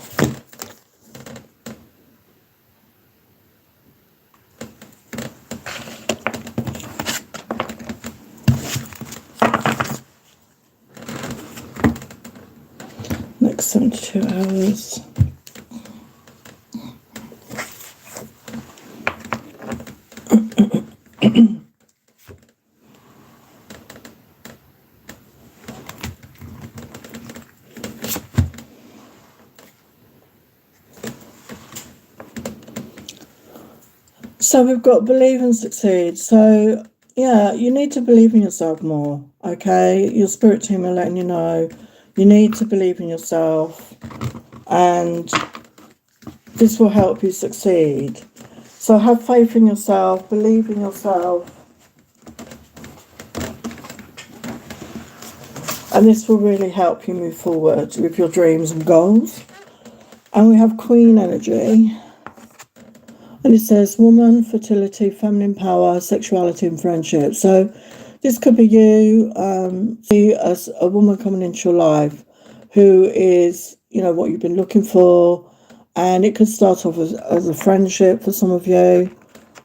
Next 72 hours. So we've got believe and succeed. So yeah, you need to believe in yourself more, okay? Your spirit team are letting you know you need to believe in yourself, and this will help you succeed. So have faith in yourself, believe in yourself, and this will really help you move forward with your dreams and goals. And we have Queen energy. And it says woman, fertility, feminine power, sexuality and friendship. So this could be you, as a woman coming into your life who is, what you've been looking for. And it could start off as a friendship for some of you.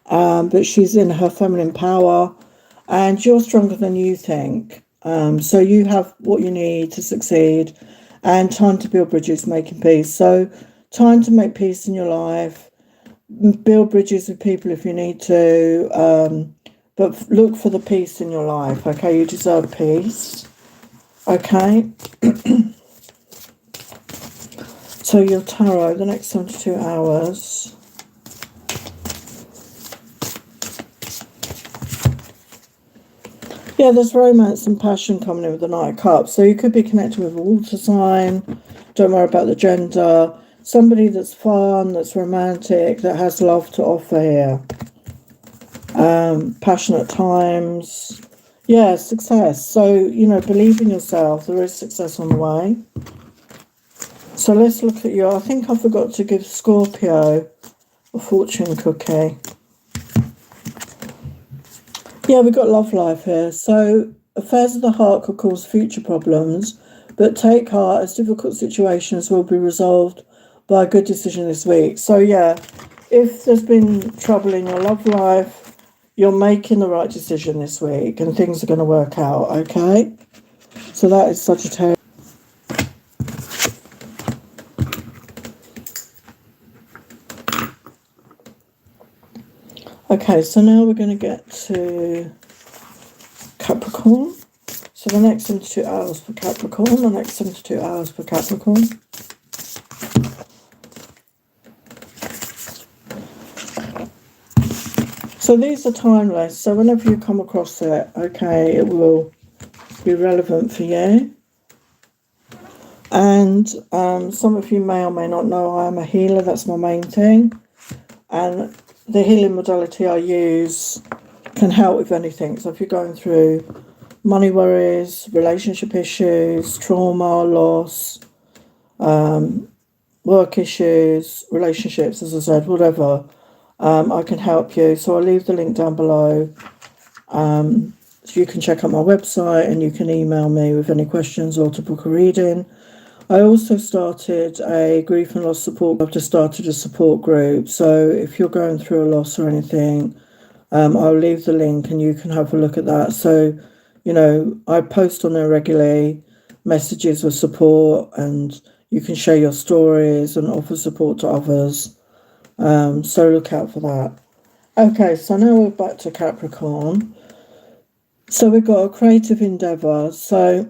But she's in her feminine power and you're stronger than you think. So you have what you need to succeed, and time to build bridges, making peace. So time to make peace in your life. Build bridges with people if you need to, but look for the peace in your life, okay? You deserve peace, okay? So your tarot, the next 72 hours. Yeah, there's romance and passion coming in with the Knight of Cups. So you could be connected with a water sign. Don't worry about the gender. Somebody that's fun, that's romantic, that has love to offer here. Passionate times. Yeah, success. So, believe in yourself. There is success on the way. So let's look at you. I think I forgot to give Scorpio a fortune cookie. Yeah, we've got love life here. So affairs of the heart could cause future problems, but take heart as difficult situations will be resolved by a good decision this week. So yeah, if there's been trouble in your love life, you're making the right decision this week and things are going to work out, okay? So that is Sagittarius. Okay, so now we're going to get to Capricorn. So the next 72 hours for Capricorn, the next 72 hours for Capricorn. So these are timeless. So whenever you come across it, okay, it will be relevant for you. And some of you may or may not know I am a healer. That's my main thing. And the healing modality I use can help with anything. So if you're going through money worries, relationship issues, trauma, loss, work issues, relationships, as I said, whatever, I can help you. So I'll leave the link down below. So you can check out my website and you can email me with any questions or to book a reading. I also started a grief and loss support. I've just started a support group. So if you're going through a loss or anything, I'll leave the link and you can have a look at that. So, I post on there regularly messages with support, and you can share your stories and offer support to others. So look out for that. Okay, so now we're back to Capricorn. So we've got a creative endeavour. So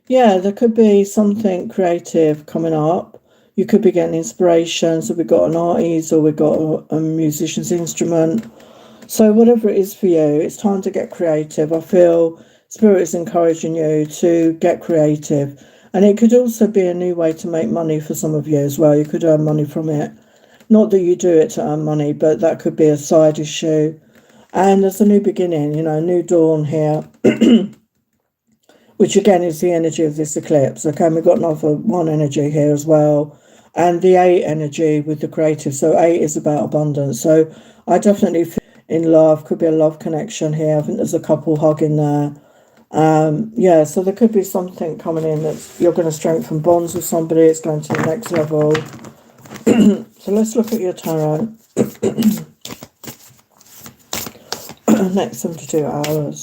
yeah, there could be something creative coming up. You could be getting inspiration. So we've got an art easel, we've got a musician's instrument. So whatever it is for you, it's time to get creative. I feel Spirit is encouraging you to get creative. And it could also be a new way to make money for some of you as well. You could earn money from it. Not that you do it to earn money, but that could be a side issue. And there's a new beginning, a new dawn here, which again is the energy of this eclipse. Okay, and we've got another one energy here as well. And the 8 energy with the creative. So 8 is about abundance. So I definitely feel in love, could be a love connection here. I think there's a couple hugging there. Yeah, so there could be something coming in that you're going to strengthen bonds with somebody. It's going to the next level. So let's look at your tarot. Next 72 hours.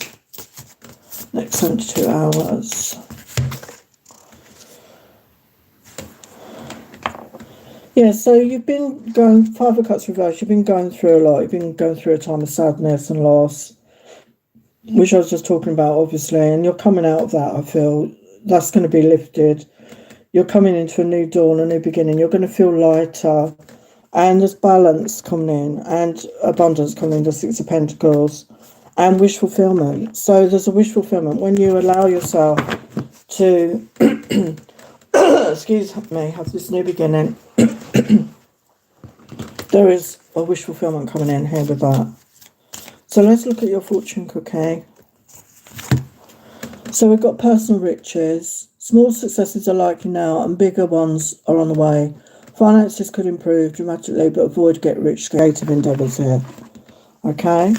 Next 72 hours. Yeah, so you've been going, Five of Cups reversed, you've been going through a lot. You've been going through a time of sadness and loss, which I was just talking about, obviously, and you're coming out of that, I feel. That's going to be lifted. You're coming into a new dawn, a new beginning. You're going to feel lighter, and there's balance coming in, and abundance coming in, the Six of Pentacles, and wish fulfillment. So there's a wish fulfillment when you allow yourself to, excuse me, have this new beginning. There is a wish fulfillment coming in here with that. So let's look at your fortune cookie. So we've got personal riches. Small successes are likely now and bigger ones are on the way. Finances could improve dramatically, but avoid get rich creative endeavours here. Okay.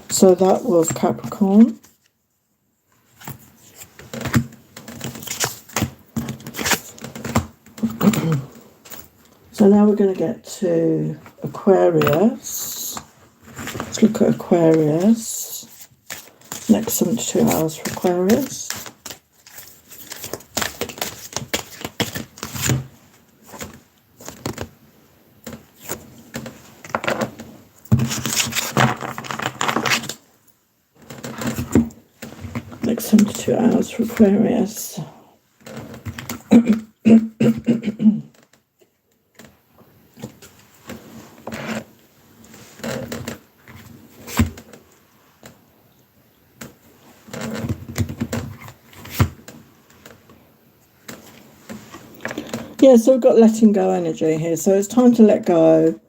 So that was Capricorn. So now we're going to get to Aquarius. Let's look at Aquarius. Next 72 hours for Aquarius. Next 72 hours for Aquarius. Yeah, so we've got letting go energy here. So it's time to let go.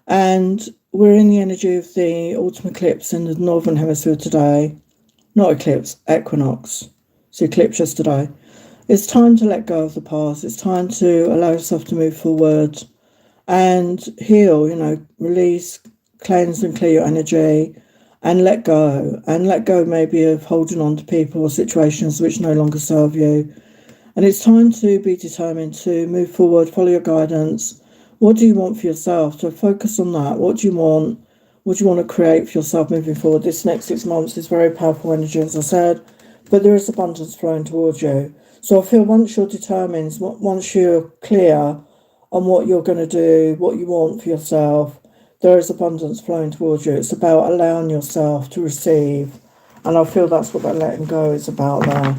And we're in the energy of the autumn eclipse in the northern hemisphere today. Not eclipse, equinox. It's eclipse yesterday. It's time to let go of the past. It's time to allow yourself to move forward and heal, release, cleanse and clear your energy and let go. And let go maybe of holding on to people or situations which no longer serve you. And it's time to be determined to move forward, follow your guidance. What do you want for yourself? So focus on that. What do you want? What do you want to create for yourself moving forward? This next 6 months is very powerful energy, as I said, but there is abundance flowing towards you. So I feel once you're determined, once you're clear on what you're going to do, what you want for yourself, there is abundance flowing towards you. It's about allowing yourself to receive. And I feel that's what that letting go is about there.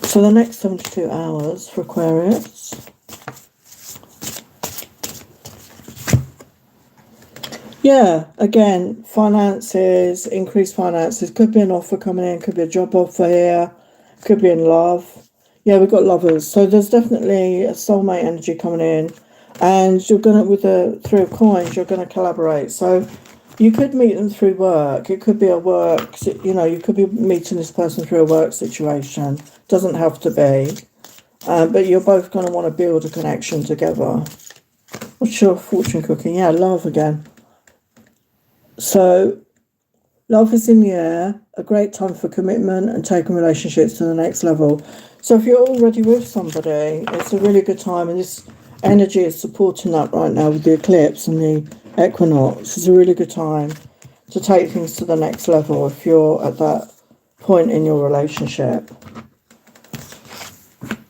So the next 72 hours for Aquarius. Yeah, again, finances, increased finances. Could be an offer coming in, could be a job offer here, could be in love. Yeah, we've got lovers. So there's definitely a soulmate energy coming in. And you're going to, with the Three of Coins, you're going to collaborate. So you could meet them through work. It could be a work, you could be meeting this person through a work situation. Doesn't have to be. But you're both going to want to build a connection together. What's your fortune cooking? Yeah, love again. So love is in the air. A great time for commitment and taking relationships to the next level. So if you're already with somebody, it's a really good time. And this energy is supporting that right now with the eclipse and the equinox. It's a really good time to take things to the next level if you're at that point in your relationship.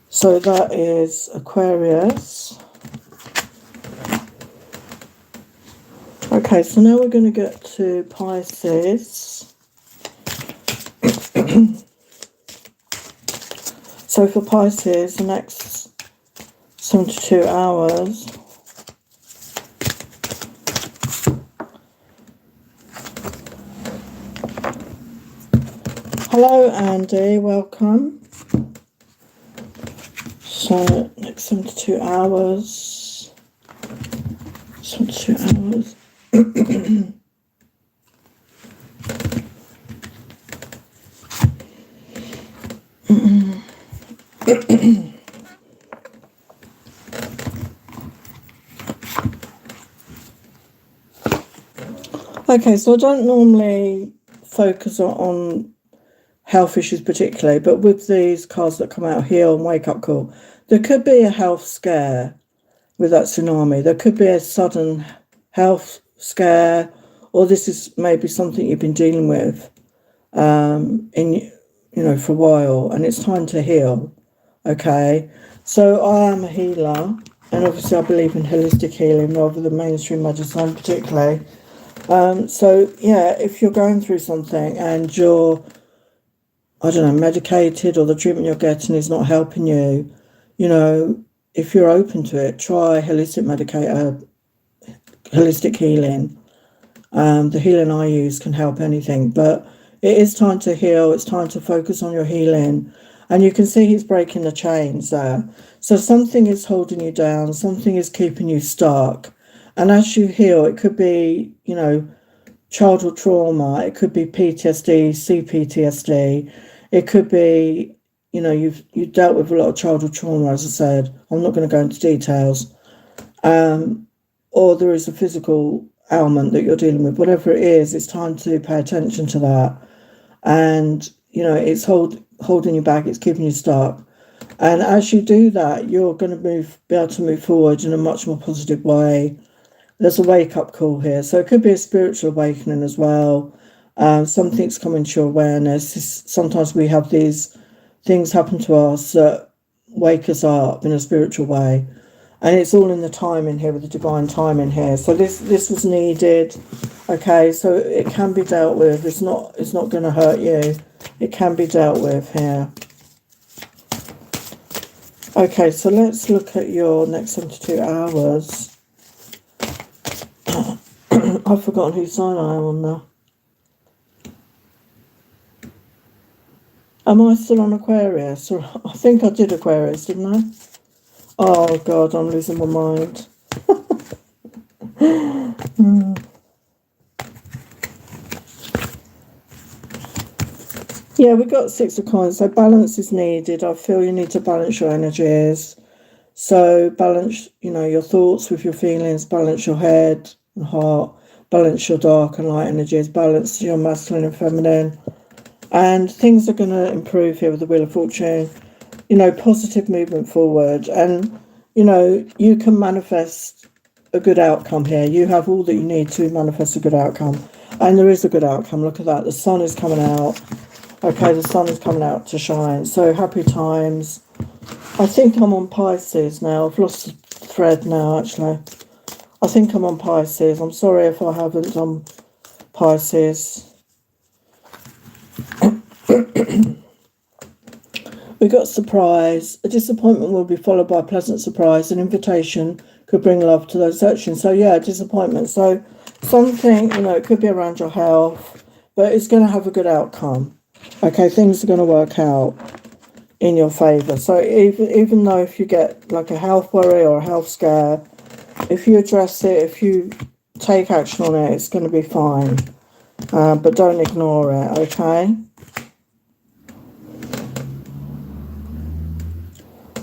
So that is Aquarius. Okay, so now we're going to get to Pisces. So for Pisces, the next 72 hours. Hello, Andy, welcome. So next 72 hours. 72 hours. Okay, so I don't normally focus on health issues particularly, but with these cards that come out here on Wake Up Call, there could be a health scare with that tsunami. There could be a sudden health scare, or this is maybe something you've been dealing with for a while, and it's time to heal. Okay, so I am a healer, and obviously I believe in holistic healing rather than mainstream medicine particularly. So yeah, if you're going through something and you're, I don't know, medicated, or the treatment you're getting is not helping you, if you're open to it, try holistic healing. The healing I use can help anything, but it is time to heal. It's time to focus on your healing. And you can see he's breaking the chains there. So something is holding you down. Something is keeping you stuck. And as you heal, it could be, childhood trauma. It could be PTSD, CPTSD. It could be, you've dealt with a lot of childhood trauma, as I said. I'm not going to go into details. Or there is a physical ailment that you're dealing with. Whatever it is, it's time to pay attention to that. And, it's holding you back. It's keeping you stuck. And as you do that, you're going to be able to move forward in a much more positive way. There's a wake-up call here. So it could be a spiritual awakening as well. Something's coming to your awareness. Sometimes we have these things happen to us that wake us up in a spiritual way. And it's all in the timing here, with the divine timing here. So this was needed. Okay, so it can be dealt with. It's not going to hurt you. It can be dealt with here. Okay, so let's look at your next 72 hours. I've forgotten whose sign I am on now. Am I still on Aquarius? I think I did Aquarius, didn't I? Oh, God, I'm losing my mind. Yeah, we got 6 of coins. So balance is needed. I feel you need to balance your energies. So balance, your thoughts with your feelings. Balance your head and heart. Balance your dark and light energies. Balance your masculine and feminine. And things are going to improve here with the Wheel of Fortune. Positive movement forward. And, you can manifest a good outcome here. You have all that you need to manifest a good outcome. And there is a good outcome. Look at that. The sun is coming out. Okay, the sun is coming out to shine. So happy times. I think I'm on Pisces now. I've lost the thread now, actually. I think I'm on Pisces. I'm sorry if I haven't done Pisces. We got surprise. A disappointment will be followed by a pleasant surprise. An invitation could bring love to those searching. So yeah, disappointment. So something, it could be around your health, but it's going to have a good outcome. Okay, things are going to work out in your favour. So even though if you get like a health worry or a health scare, if you address it, if you take action on it, it's going to be fine. But don't ignore it, okay?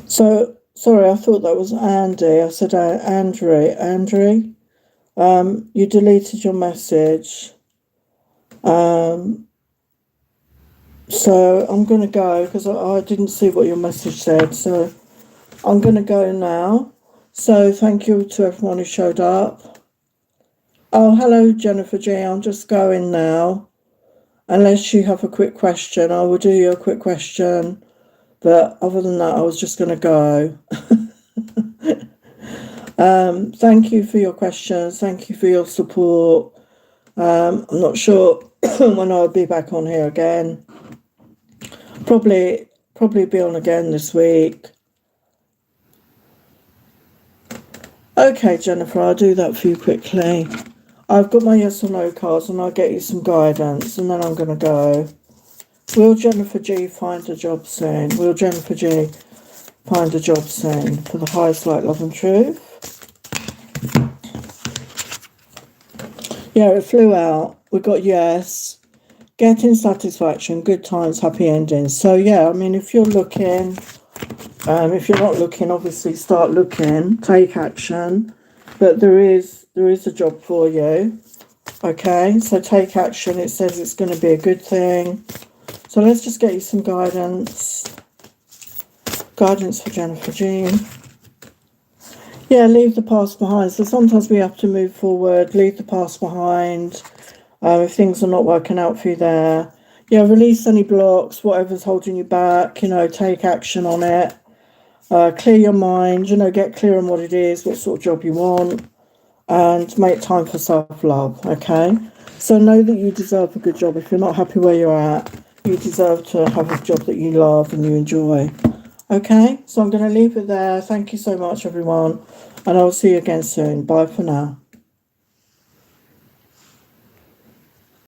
So, sorry, I thought that was Andy. I said Andrew. You deleted your message. So I'm going to go because I didn't see what your message said. So I'm going to go now. So thank you to everyone who showed up. Oh, hello, Jennifer G. I'm just going now. Unless you have a quick question, I will do you a quick question. But other than that, I was just going to go. Thank you for your questions. Thank you for your support. I'm not sure when I'll be back on here again. Probably be on again this week. Okay, Jennifer, I'll do that for you quickly. I've got my yes or no cards and I'll get you some guidance and then I'm going to go. Will Jennifer G find a job soon? Will Jennifer G find a job soon? For the highest light, love and truth. Yeah, it flew out. We got yes. Getting satisfaction, good times, happy endings. So yeah, I mean, if you're looking, if you're not looking, obviously start looking, take action. But there is a job for you. Okay, so take action. It says it's going to be a good thing. So let's just get you some guidance. Guidance for Jennifer Jean. Yeah, leave the past behind. So sometimes we have to move forward, leave the past behind. If things are not working out for you there. Yeah, release any blocks, whatever's holding you back, take action on it. Clear your mind, get clear on what it is, what sort of job you want, and make time for self-love, okay? So know that you deserve a good job. If you're not happy where you're at, you deserve to have a job that you love and you enjoy. Okay, so I'm going to leave it there. Thank you so much, everyone, and I'll see you again soon. Bye for now.